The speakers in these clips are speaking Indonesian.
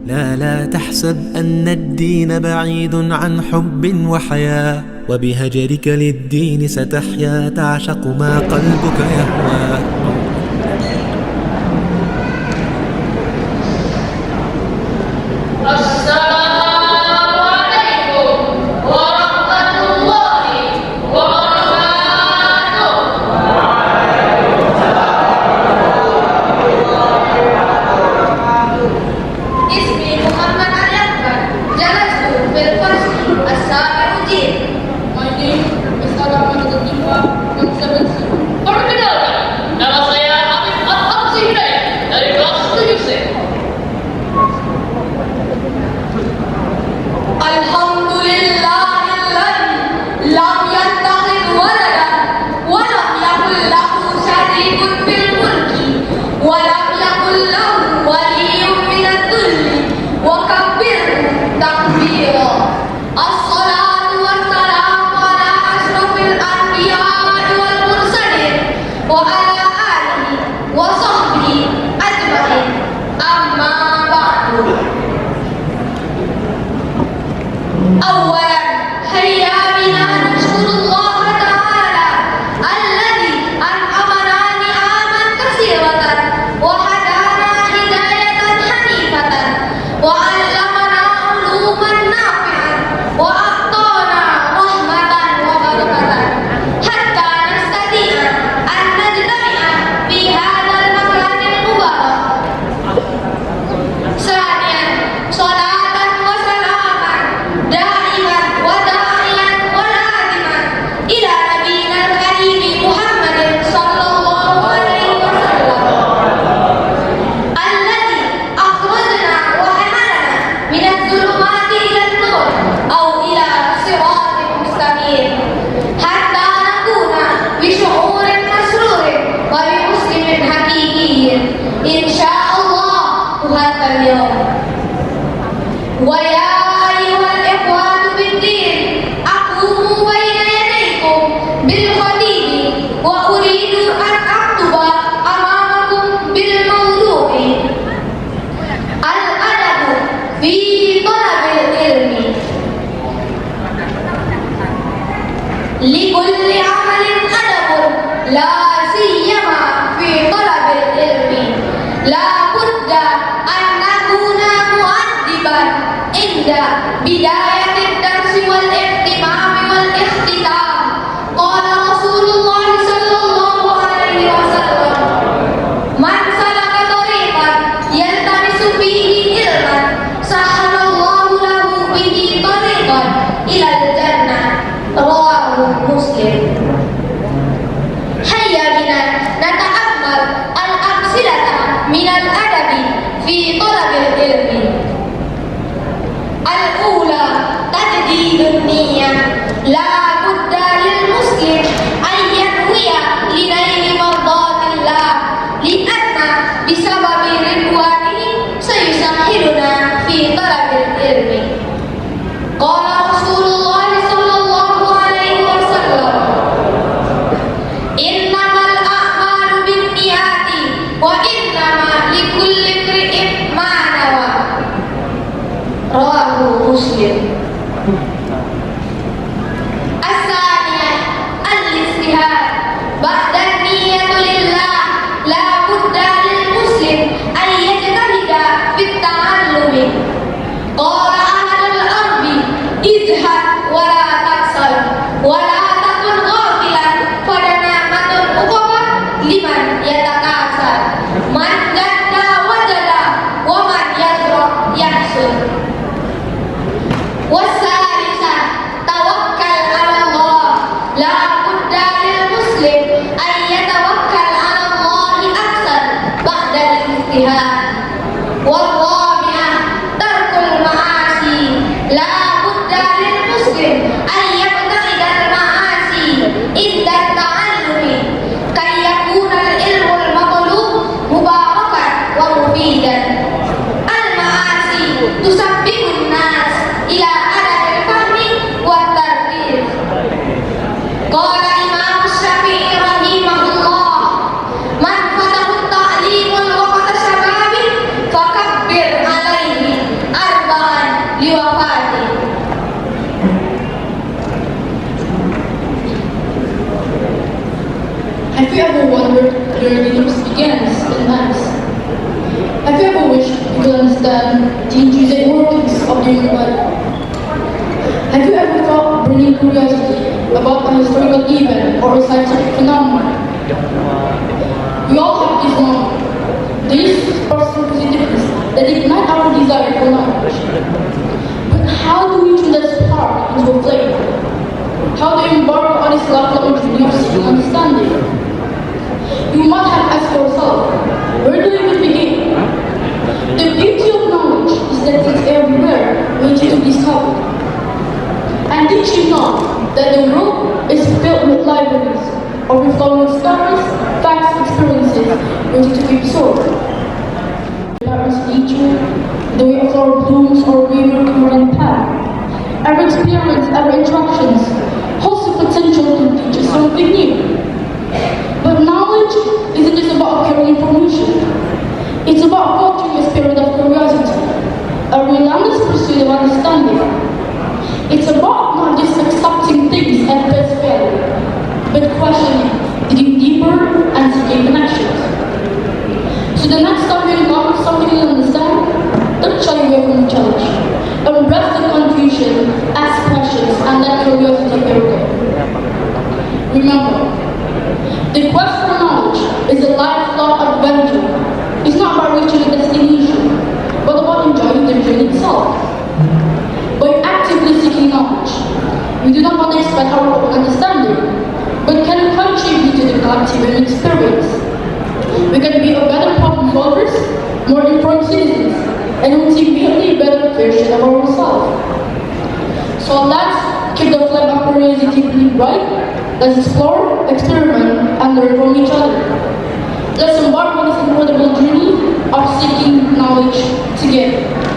لا تحسب أن الدين بعيد عن حب وحياة، وبهجرك للدين ستحيا تعشق ما قلبك يهوى. والرابعة curiosity about a historical event or a scientific phenomenon. We all have this moment, this personal positiveness that ignite our desire for knowledge. But how do we turn that spark into a flame? How do we embark on this lifelong journey of seeking understanding? You must have asked yourself, where do we even begin? The beauty of knowledge is that it's everywhere waiting to be discovered. And did you know that the world is filled with libraries, overflowing with stories, facts, experiences waiting to be absorbed? Parents nature, the way a flower blooms or a river current path. Every experience, every interactions holds the potential to teach us something new. But knowledge isn't just about acquiring information. It's about cultivating a spirit of curiosity, a relentless pursuit of understanding. It's about not just accepting things at face value, but questioning, digging deeper, and seeking connections. So the next time you encounter something you understand, don't shy away from the challenge. Embrace the confusion, ask questions, and let curiosity be your guide. Remember, the quest for knowledge is a lifelong adventure. It's not about reaching a destination, but about enjoying the journey itself. By actively seeking knowledge, we do not want to expand our own understanding, but can contribute to the collective experience. We can be a better problem solvers, more informed citizens, and ultimately a better version of ourselves. So let's keep the flame of curiosity burning bright. Let's explore, experiment, and learn from each other. Let's embark on this incredible journey of seeking knowledge together.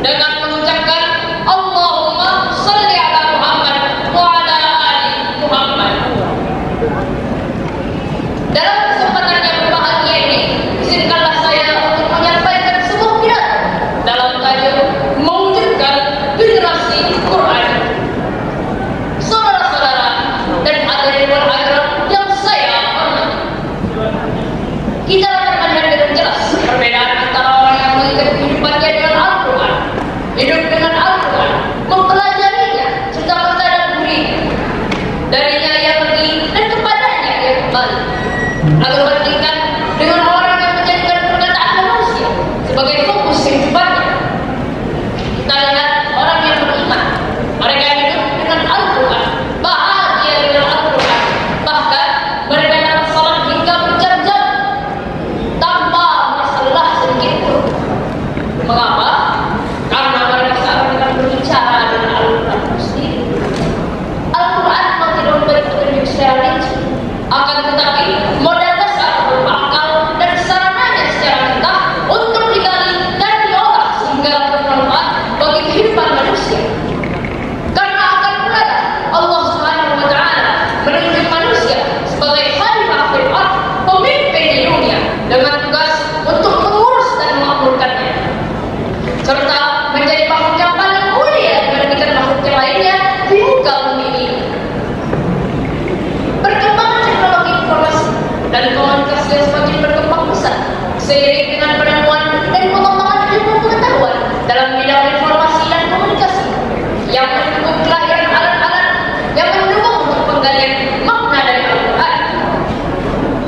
Dengan mengucapkan Allahumma yang mendukung kelahiran alat-alat, yang mendukung untuk penggalian makna dari Al-Quran.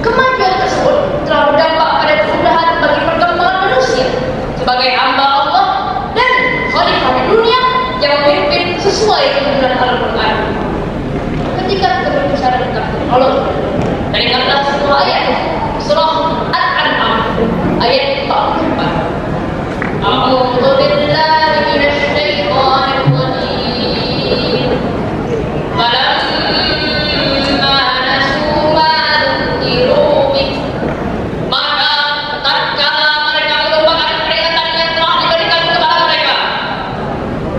Kemajuan tersebut telah berdampak pada kemudahan bagi perkembangan manusia sebagai hamba Allah dan khalifah di dunia yang memimpin sesuai tuntunan Al-Quran. Ketika kita berbicara tentang teknologi, teringatlah sebuah ayat surah Al-An'am ayat 44. A'udzu billahi minasy syaithanir rajim. Falamma nasu ma dzukiru bih, maka tatkala mereka melupakan peringatan yang telah diberikan kepada mereka,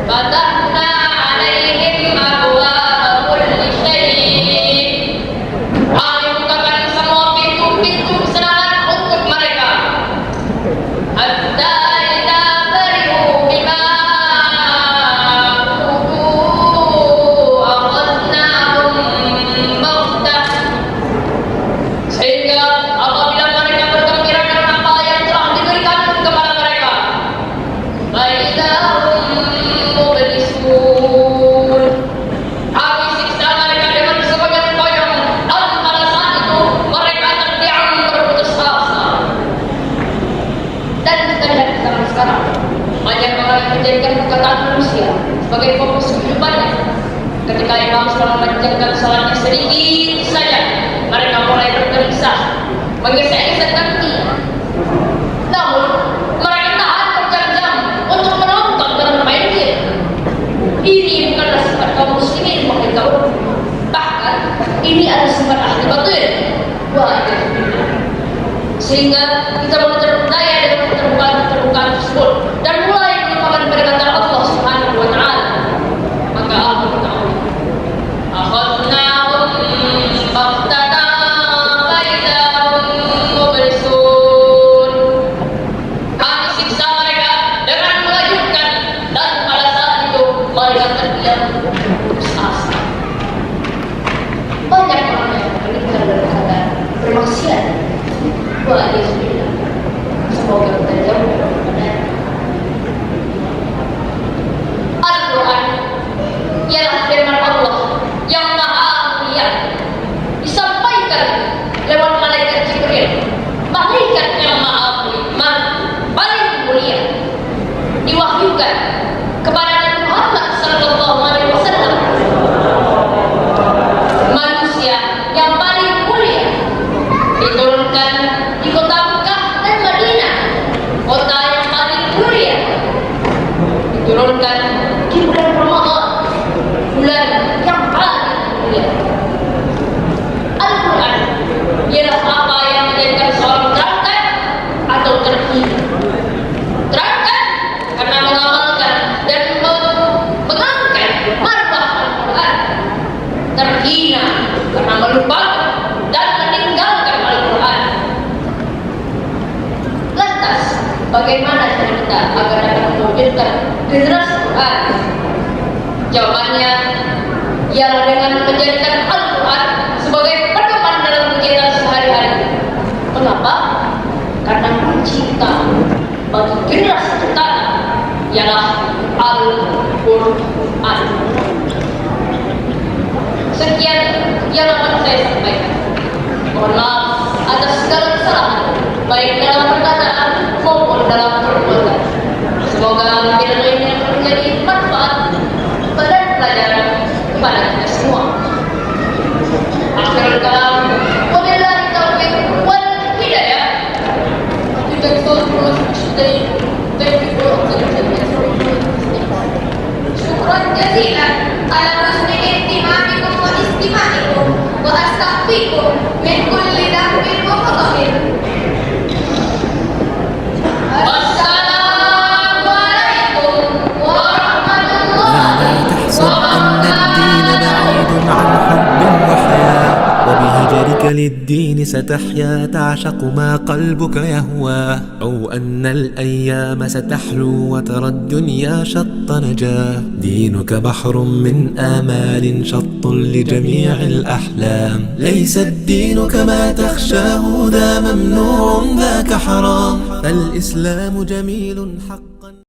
fatahna alaihim abwaaba kulli syai', kami bukakan semua pintu-pintu kesenangan untuk mereka. Hatta idza farihu bima utu akhadnahum baghtah, sehingga apabila mereka bergembira dengan apa yang telah diberikan kepada mereka, fa idza hum mublisun, kami siksa mereka dengan segoyang-goyang, dan pada saat itu mereka terdiam berputus asa. Dan kita lihat di zaman sekarang, banyak orang yang menjadikan perkataan manusia sebagai fokus kehidupannya. Ketika imam sedang memanjangkan salatnya sedikit saja, mereka mulai bergelisah, menggesek-gesek kaki. Namun, mereka tahan berjam-jam untuk menonton dan bermain game. Ini bukanlah sifat kaum muslimin memberitahu. Bahkan, ini adalah sifat ahli batil. Sehingga kita perlu terpedaya dengan keterbukaan tersebut dan mulai melupakan peringatan Allah Subhanahu wa Ta'ala. Maka Allah berkata, akhadnahum baghtatan fa idza hum mublisun, kami siksa mereka dengan mengejutkan, dan pada saat itu mereka terdiam putus asa. Banyak orang yang meninggal dalam keadaan bermaksiat. Wa'alaikumsalam. Semoga kita jauh daripada Al-Quran ialah firman Allah yang maha mulia, disampaikan lewat malaikat Jibril, malaikat yang paling mulia, diwahyukan kepada Nabi Muhammad sallallahu alaihi wasallam, manusia yang paling mulia, diturunkan di kota Mekah dan Madinah, kota yang paling mulia, diturunkan di bulan Ramadan, bulan yang paling mulia. Al-Quran ialah apa yang menjadikan seorang terangkat atau terhina. Terangkat karena mengamalkan dan mengangkat marwah Al-Quran. Terhina karena melupakan dan meninggalkan Al-Quran. Lantas, bagaimana cara kita agar dapat mewujudkan generasi Quran? Jawabannya ialah dengan menjadikan Al-Quran sebagai pedoman dalam kegiatan sehari-hari. Mengapa? Karena kunci utama bagi generasi kita ialah Al-Quran. Sekian yang akan saya sampaikan. Mohon maaf atas segala kesalahan, baik dalam perkataan maupun dalam perbuatan. Semoga ilmu ini akan menjadi manfaat dan pelajaran kepada kita semua. Akhirul kalam, wabillahi taufiq wal hidayah. Syukran jazilan ala husni ihtimamikum wa istimaikum wa astaghfirukum min kulli dhanbin wa khata'in. Wassalamualaikum warahmatullahi وبهجرك للدين ستحيا تعشق ما قلبك يهوى أو أن الأيام ستحلو وترى الدنيا شط نجاه دينك بحر من آمال شط لجميع الأحلام ليس الدين كما تخشاه ذا ممنوع ذاك حرام فالإسلام جميل حق